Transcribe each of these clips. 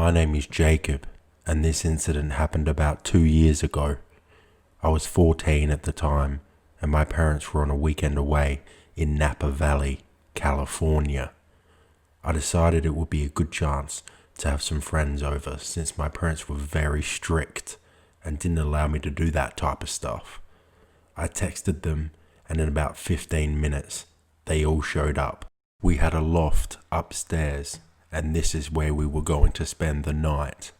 My name is Jacob, and this incident happened about 2 years ago. I was 14 at the time, and my parents were on a weekend away in Napa Valley, California. I decided it would be a good chance to have some friends over since my parents were very strict and didn't allow me to do that type of stuff. I texted them, and in about 15 minutes, they all showed up. We had a loft upstairs, and this is where we were going to spend the night.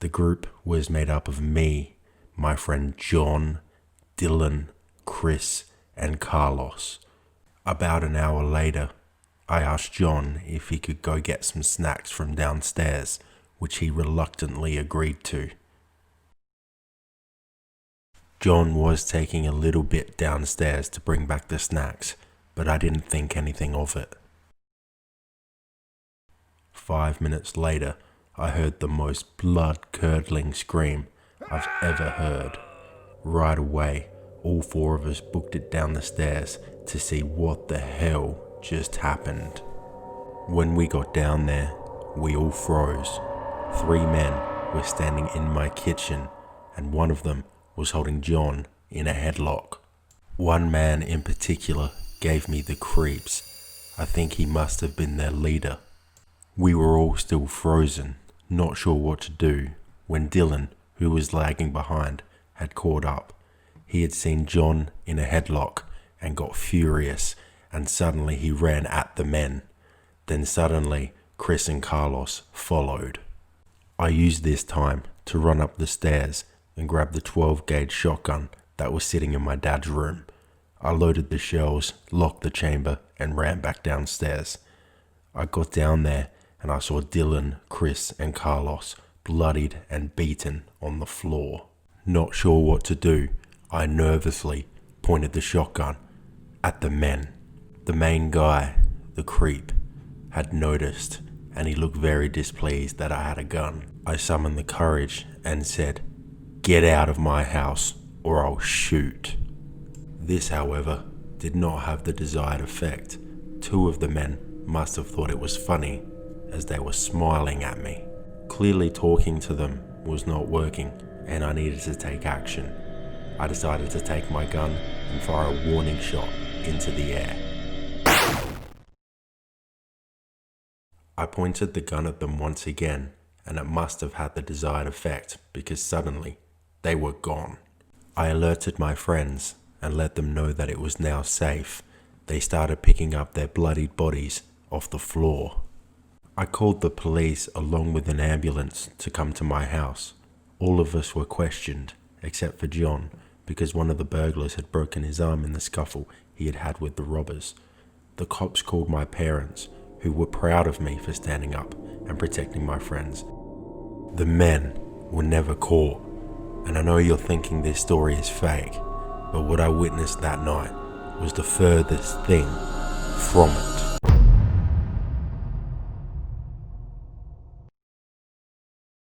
The group was made up of me, my friend John, Dylan, Chris, and Carlos. About an hour later, I asked John if he could go get some snacks from downstairs, which he reluctantly agreed to. John was taking a little bit downstairs to bring back the snacks, but I didn't think anything of it. 5 minutes later, I heard the most blood-curdling scream I've ever heard. Right away, all four of us booked it down the stairs to see what the hell just happened. When we got down there, we all froze. 3 men were standing in my kitchen, and one of them was holding John in a headlock. One man in particular gave me the creeps. I think he must have been their leader. We were all still frozen, not sure what to do, when Dylan, who was lagging behind, had caught up. He had seen John in a headlock and got furious, and suddenly he ran at the men. Then suddenly, Chris and Carlos followed. I used this time to run up the stairs and grab the 12-gauge shotgun that was sitting in my dad's room. I loaded the shells, locked the chamber, and ran back downstairs. I got down there and I saw Dylan, Chris, and Carlos bloodied and beaten on the floor. Not sure what to do, I nervously pointed the shotgun at the men. The main guy, the creep, had noticed, and he looked very displeased that I had a gun. I summoned the courage and said, "Get out of my house or I'll shoot." This, however, did not have the desired effect. 2 of the men must have thought it was funny, as they were smiling at me. Clearly talking to them was not working, and I needed to take action. I decided to take my gun and fire a warning shot into the air. I pointed the gun at them once again, and it must have had the desired effect because suddenly they were gone. I alerted my friends and let them know that it was now safe. They started picking up their bloodied bodies off the floor. I called the police along with an ambulance to come to my house. All of us were questioned, except for John, because one of the burglars had broken his arm in the scuffle he had had with the robbers. The cops called my parents, who were proud of me for standing up and protecting my friends. The men were never caught, and I know you're thinking this story is fake, but what I witnessed that night was the furthest thing from it.